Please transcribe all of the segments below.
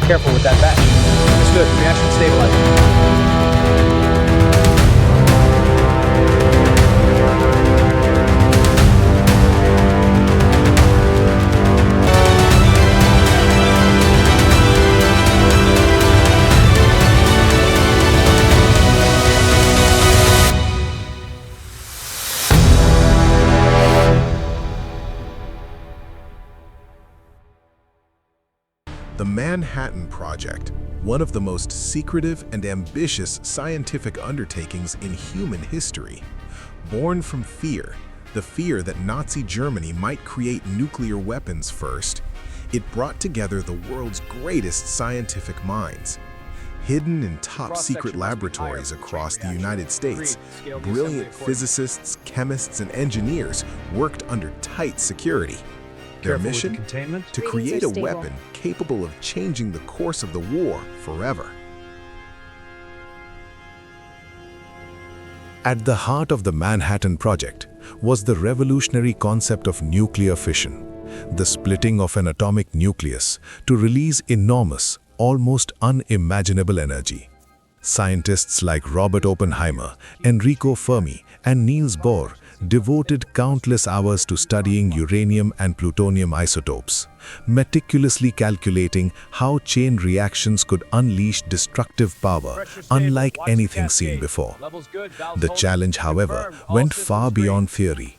Careful with that batch. Understood. Reaction stabilized. The Manhattan Project, one of the most secretive and ambitious scientific undertakings in human history. Born from fear, the fear that Nazi Germany might create nuclear weapons first, it brought together the world's greatest scientific minds. Hidden in top-secret laboratories across the United States, brilliant physicists, chemists, and engineers worked under tight security. Their mission? To create a weapon capable of changing the course of the war forever. At the heart of the Manhattan Project was the revolutionary concept of nuclear fission, the splitting of an atomic nucleus to release enormous, almost unimaginable energy. Scientists like Robert Oppenheimer, Enrico Fermi, and Niels Bohr devoted countless hours to studying uranium and plutonium isotopes, meticulously calculating how chain reactions could unleash destructive power unlike anything seen before. The challenge, however, went far beyond theory.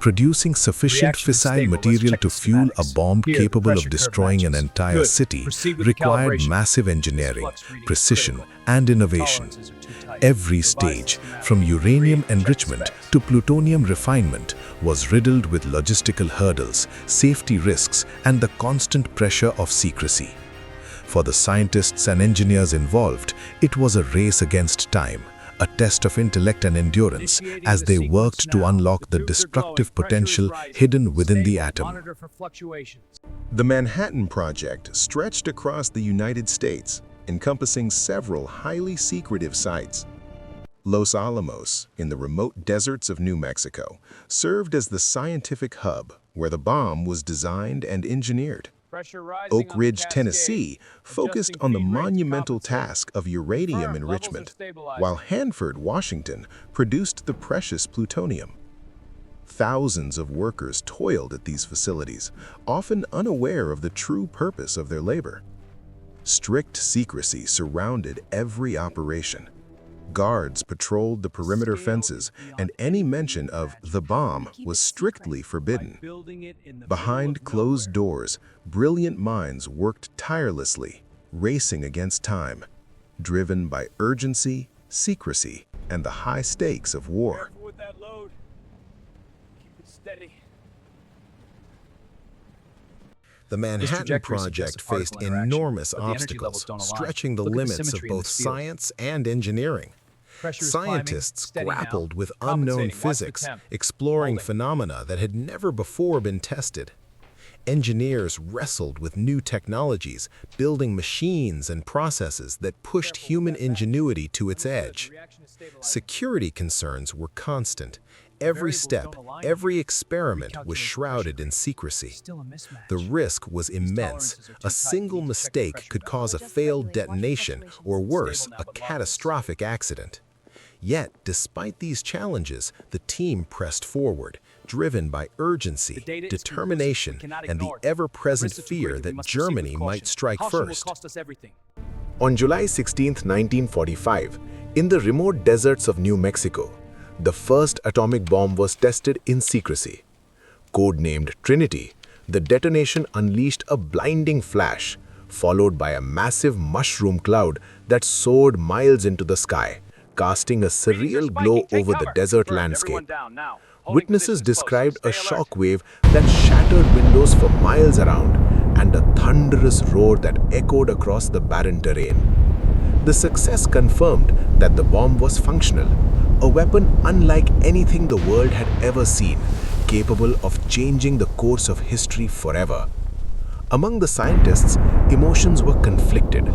Producing sufficient fissile material to fuel a bomb capable of destroying an entire city required massive engineering, precision, and innovation. Every stage, from uranium enrichment to plutonium refinement, was riddled with logistical hurdles, safety risks, and the constant pressure of secrecy. For the scientists and engineers involved, it was a race against time, a test of intellect and endurance as they worked to unlock the destructive potential hidden within the atom. The Manhattan Project stretched across the United States, encompassing several highly secretive sites. Los Alamos, in the remote deserts of New Mexico, served as the scientific hub where the bomb was designed and engineered. Oak Ridge, Tennessee, focused on the monumental task of uranium enrichment, while Hanford, Washington, produced the precious plutonium. Thousands of workers toiled at these facilities, often unaware of the true purpose of their labor. Strict secrecy surrounded every operation. Guards patrolled the perimeter fences, and any mention of the bomb was strictly forbidden. Behind closed doors, brilliant minds worked tirelessly, racing against time, driven by urgency, secrecy, and the high stakes of war. The Manhattan Project faced enormous obstacles, stretching the limits of both science and engineering. Scientists grappled with unknown physics, exploring phenomena that had never before been tested. Engineers wrestled with new technologies, building machines and processes that pushed human ingenuity to its edge. Security concerns were constant. Every step, every experiment was shrouded in secrecy. The risk was immense. A single mistake could cause a failed detonation, or worse, a catastrophic accident. Yet, despite these challenges, the team pressed forward, driven by urgency, determination, and the ever-present fear that Germany might strike first. On July 16, 1945, in the remote deserts of New Mexico, the first atomic bomb was tested in secrecy. Codenamed Trinity, the detonation unleashed a blinding flash, followed by a massive mushroom cloud that soared miles into the sky, casting a surreal glow over the desert landscape. Witnesses described a shock wave that shattered windows for miles around and a thunderous roar that echoed across the barren terrain. The success confirmed that the bomb was functional, a weapon unlike anything the world had ever seen, capable of changing the course of history forever. Among the scientists, emotions were conflicted.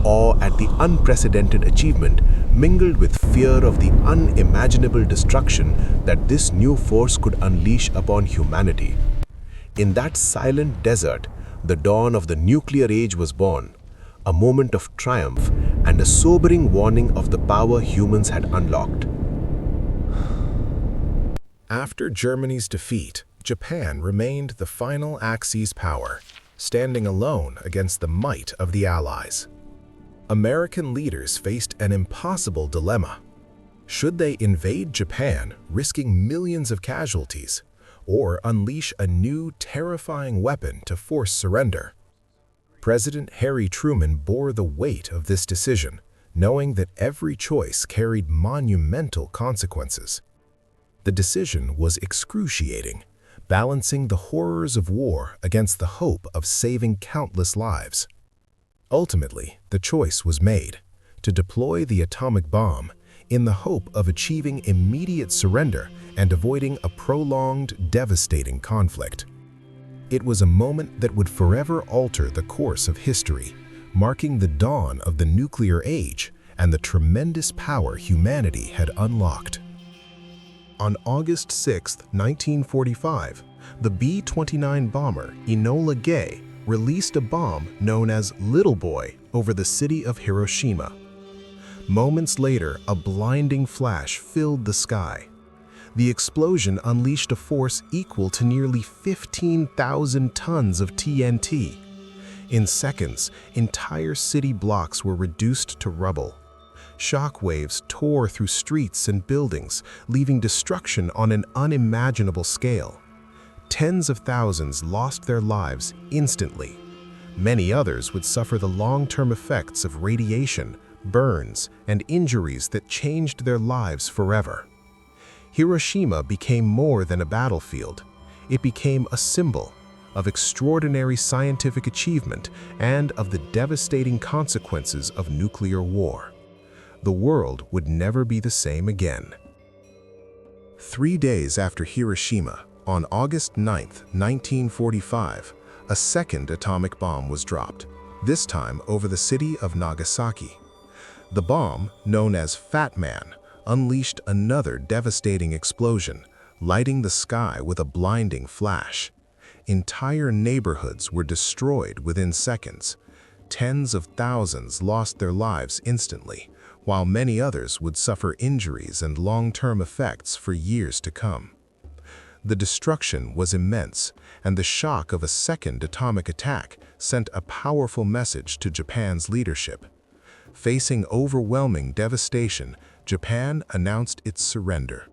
Awe at the unprecedented achievement mingled with fear of the unimaginable destruction that this new force could unleash upon humanity. In that silent desert, the dawn of the nuclear age was born, a moment of triumph, and a sobering warning of the power humans had unlocked. After Germany's defeat, Japan remained the final Axis power, standing alone against the might of the Allies. American leaders faced an impossible dilemma. Should they invade Japan, risking millions of casualties, or unleash a new, terrifying weapon to force surrender? President Harry Truman bore the weight of this decision, knowing that every choice carried monumental consequences. The decision was excruciating, balancing the horrors of war against the hope of saving countless lives. Ultimately, the choice was made to deploy the atomic bomb in the hope of achieving immediate surrender and avoiding a prolonged, devastating conflict. It was a moment that would forever alter the course of history, marking the dawn of the nuclear age and the tremendous power humanity had unlocked. On August 6, 1945, the B-29 bomber Enola Gay released a bomb known as Little Boy over the city of Hiroshima. Moments later, a blinding flash filled the sky. The explosion unleashed a force equal to nearly 15,000 tons of TNT. In seconds, entire city blocks were reduced to rubble. Shockwaves tore through streets and buildings, leaving destruction on an unimaginable scale. Tens of thousands lost their lives instantly. Many others would suffer the long-term effects of radiation, burns, and injuries that changed their lives forever. Hiroshima became more than a battlefield. It became a symbol of extraordinary scientific achievement and of the devastating consequences of nuclear war. The world would never be the same again. 3 days after Hiroshima, on August 9, 1945, a second atomic bomb was dropped, this time over the city of Nagasaki. The bomb, known as Fat Man, unleashed another devastating explosion, lighting the sky with a blinding flash. Entire neighborhoods were destroyed within seconds. Tens of thousands lost their lives instantly, while many others would suffer injuries and long-term effects for years to come. The destruction was immense, and the shock of a second atomic attack sent a powerful message to Japan's leadership. Facing overwhelming devastation, Japan announced its surrender.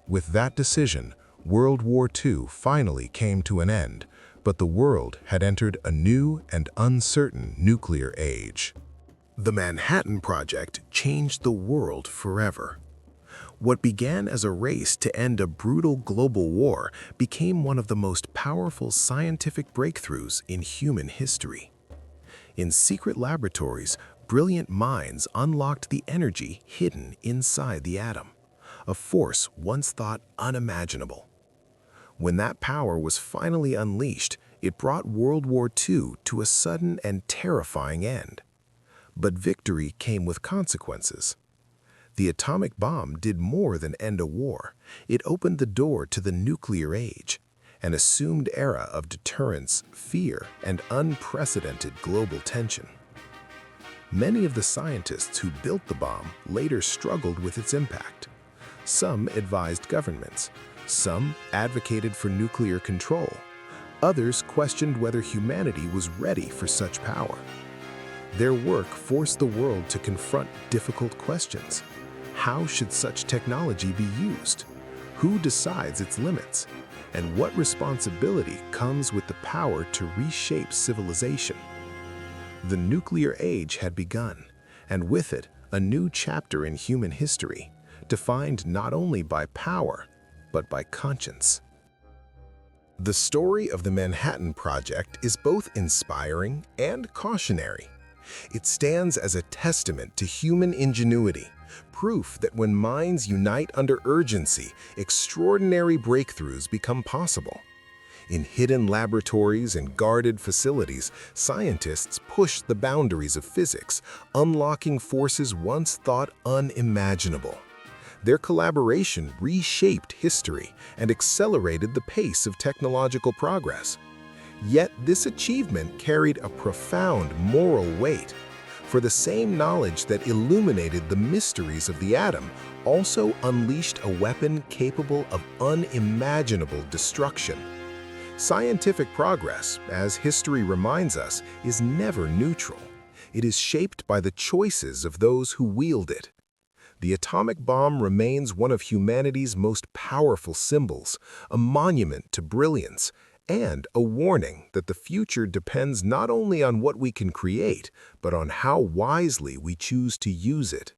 With that decision, World War II finally came to an end, but the world had entered a new and uncertain nuclear age. The Manhattan Project changed the world forever. What began as a race to end a brutal global war became one of the most powerful scientific breakthroughs in human history. In secret laboratories, brilliant minds unlocked the energy hidden inside the atom, a force once thought unimaginable. When that power was finally unleashed, it brought World War II to a sudden and terrifying end. But victory came with consequences. The atomic bomb did more than end a war. It opened the door to the nuclear age, an assumed era of deterrence, fear, and unprecedented global tension. Many of the scientists who built the bomb later struggled with its impact. Some advised governments. Some advocated for nuclear control. Others questioned whether humanity was ready for such power. Their work forced the world to confront difficult questions. How should such technology be used? Who decides its limits? And what responsibility comes with the power to reshape civilization? The nuclear age had begun, and with it, a new chapter in human history, defined not only by power, but by conscience. The story of the Manhattan Project is both inspiring and cautionary. It stands as a testament to human ingenuity, proof that when minds unite under urgency, extraordinary breakthroughs become possible. In hidden laboratories and guarded facilities, scientists push the boundaries of physics, unlocking forces once thought unimaginable. Their collaboration reshaped history and accelerated the pace of technological progress. Yet this achievement carried a profound moral weight. For the same knowledge that illuminated the mysteries of the atom also unleashed a weapon capable of unimaginable destruction. Scientific progress, as history reminds us, is never neutral. It is shaped by the choices of those who wield it. The atomic bomb remains one of humanity's most powerful symbols, a monument to brilliance, and a warning that the future depends not only on what we can create, but on how wisely we choose to use it.